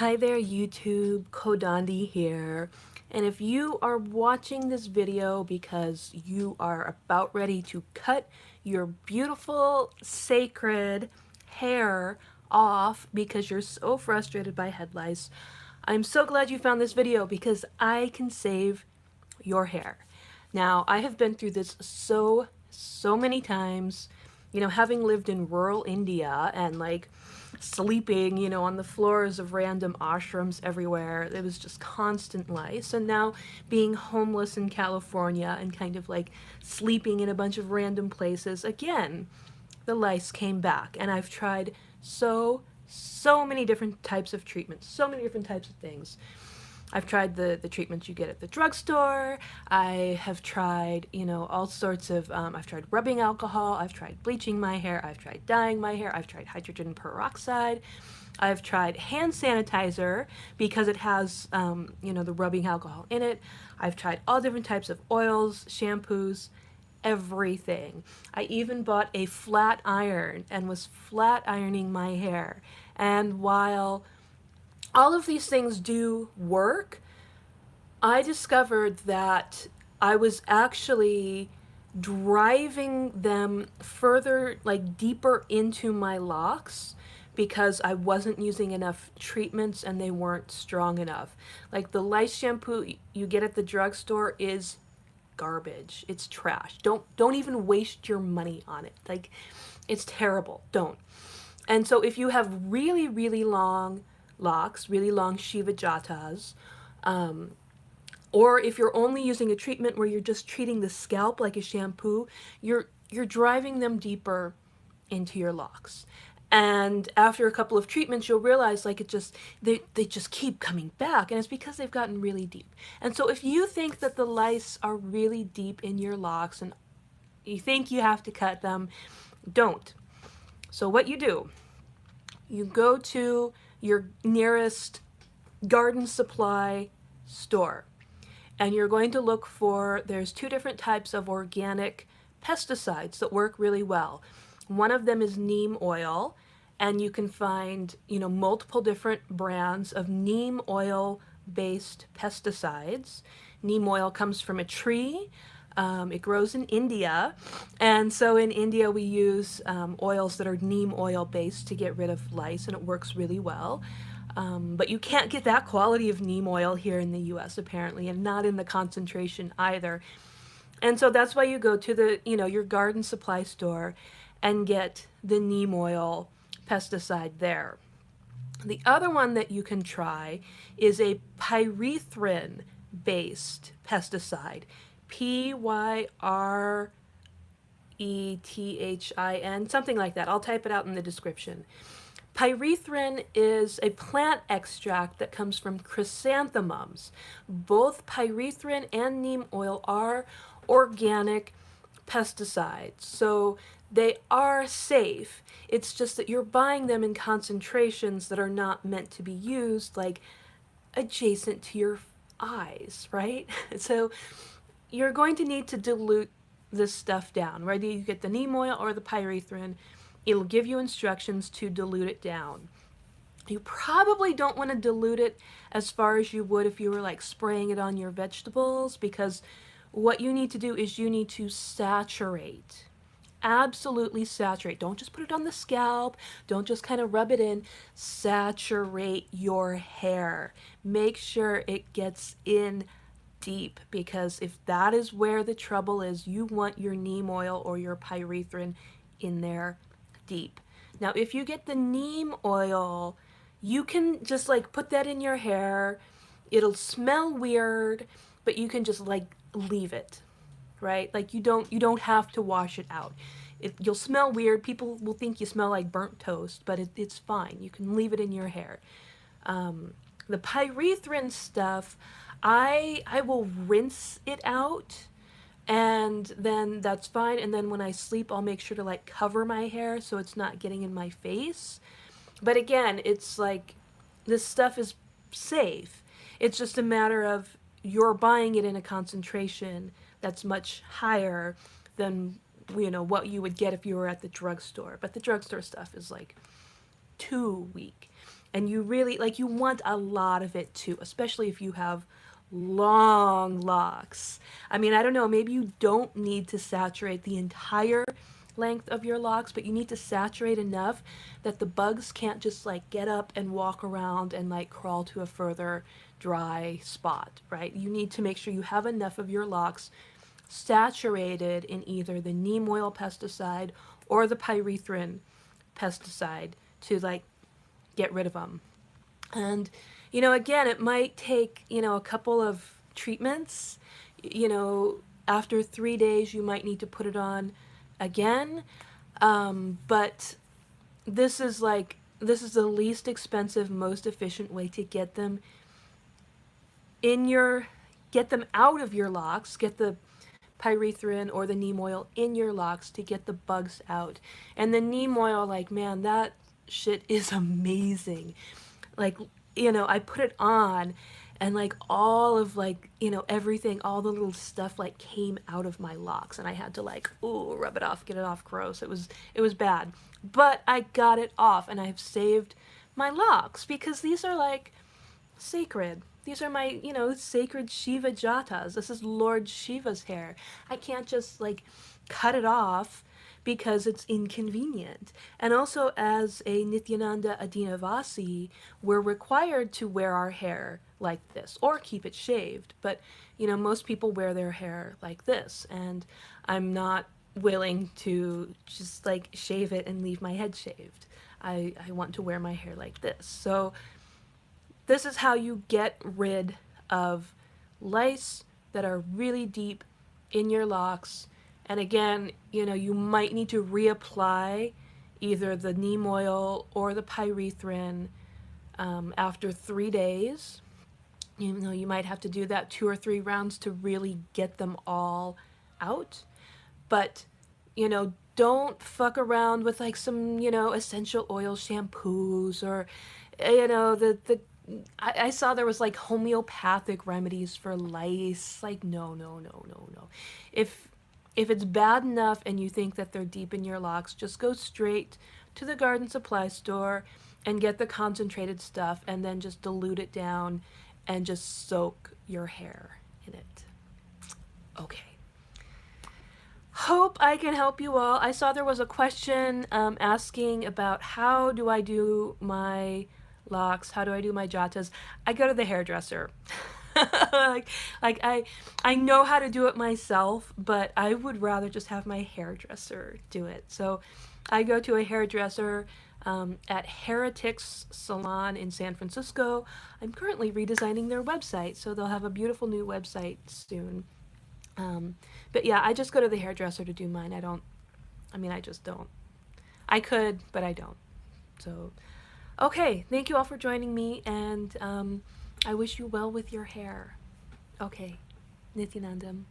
Hi there YouTube, Kodandi here, and if you are watching this video because you are about ready to cut your beautiful, sacred hair off because you're so frustrated by head lice, I'm so glad you found this video because I can save your hair. Now, I have been through this so many times, having lived in rural India and sleeping, on the floors of random ashrams everywhere. It was just constant lice. And now being homeless in California and kind of like sleeping in a bunch of random places, again, the lice came back. And I've tried so many different types of treatments, so many different types of things. I've tried the treatments you get at the drugstore. I have tried, all sorts of, I've tried rubbing alcohol. I've tried bleaching my hair. I've tried dyeing my hair. I've tried hydrogen peroxide. I've tried hand sanitizer because it has, the rubbing alcohol in it. I've tried all different types of oils, shampoos, everything. I even bought a flat iron and was flat ironing my hair. And while all of these things do work, I discovered that I was actually driving them further, like deeper into my locks because I wasn't using enough treatments and they weren't strong enough. Like the Lice shampoo you get at the drugstore is garbage. It's trash. Don't even waste your money on it. Like, it's terrible. Don't. And so if you have really long locks, really long Shiva jatas, or if you're only using a treatment where you're just treating the scalp like a shampoo, you're driving them deeper into your locks. And after a couple of treatments, you'll realize like they just keep coming back, and it's because they've gotten really deep. And so if you think that the lice are really deep in your locks and you think you have to cut them, don't. So what you do, you go to your nearest garden supply store and you're going to look for, there's two different types of organic pesticides that work really well. One of them is neem oil, and you can find, multiple different brands of neem oil based pesticides. Neem oil comes from a tree. It grows in India, and so in India we use oils that are neem oil based to get rid of lice, and it works really well. But you can't get that quality of neem oil here in the US apparently, and not in the concentration either. And so that's why you go to the, your garden supply store and get the neem oil pesticide there. The other one that you can try is a pyrethrum based pesticide. Pyrethrin, something like that. I'll type it out in the description. Pyrethrin is a plant extract that comes from chrysanthemums. Both pyrethrin and neem oil are organic pesticides, so they are safe. It's just that you're buying them in concentrations that are not meant to be used, like adjacent to your eyes, right? So you're going to need to dilute this stuff down. Whether you get the neem oil or the pyrethrin, it'll give you instructions to dilute it down. You probably don't want to dilute it as far as you would if you were like spraying it on your vegetables, because what you need to do is you need to saturate. Absolutely saturate. Don't just put it on the scalp. Don't just kind of rub it in. Saturate your hair. Make sure it gets in deep, because if that is where the trouble is, you want your neem oil or your pyrethrin in there deep. Now, if you get the neem oil, you can just like put that in your hair. It'll smell weird, but you can just like leave it, right? Like you don't have to wash it out. You'll smell weird. People will think you smell like burnt toast, but it's fine. You can leave it in your hair. The pyrethrin stuff, I will rinse it out, and then that's fine. And then when I sleep, I'll make sure to like cover my hair so it's not getting in my face. But again, it's like this stuff is safe. It's just a matter of you're buying it in a concentration that's much higher than what you would get if you were at the drugstore. But the drugstore stuff is like too weak. And you really, like, you want a lot of it too, especially if you have long locks. I mean, I don't know, maybe you don't need to saturate the entire length of your locks, but you need to saturate enough that the bugs can't just like get up and walk around and like crawl to a further dry spot, right? You need to make sure you have enough of your locks saturated in either the neem oil pesticide or the pyrethrum pesticide to like get rid of them. And, you know, again, it might take, you know, a couple of treatments. You know, after 3 days, you might need to put it on again. But this is the least expensive, most efficient way to get them get them out of your locks, get the pyrethrin or the neem oil in your locks to get the bugs out. And the neem oil, like, man, that shit is amazing. Like, you know, I put it on and like all of like, you know, everything, all the little stuff like came out of my locks and I had to like, ooh, rub it off, get it off, gross. It was bad. But I got it off and I've saved my locks because these are like sacred. These are my, you know, sacred Shiva jatas. This is Lord Shiva's hair. I can't just like cut it off because it's inconvenient. And also as a Nityananda Adinavasi, we're required to wear our hair like this or keep it shaved. But, you know, most people wear their hair like this and I'm not willing to just like shave it and leave my head shaved. I want to wear my hair like this. So this is how you get rid of lice that are really deep in your locks. And again, you know, you might need to reapply either the neem oil or the pyrethrin after 3 days. You know, you might have to do that 2 or 3 rounds to really get them all out. But, you know, don't fuck around with like some, you know, essential oil shampoos or, you know, I saw there was like homeopathic remedies for lice. Like, no, no, no, no, no. If it's bad enough and you think that they're deep in your locks, just go straight to the garden supply store and get the concentrated stuff and then just dilute it down and just soak your hair in it. Okay. Hope I can help you all. I saw there was a question asking about how do I do my locks, how do I do my jatas. I go to the hairdresser. I know how to do it myself, but I would rather just have my hairdresser do it. So I go to a hairdresser at Heretics Salon in San Francisco. I'm currently redesigning their website, so they'll have a beautiful new website soon. But yeah, I just go to the hairdresser to do mine. I just don't. I could, but I don't. So, okay, thank you all for joining me, and I wish you well with your hair. Okay, Nityanandam.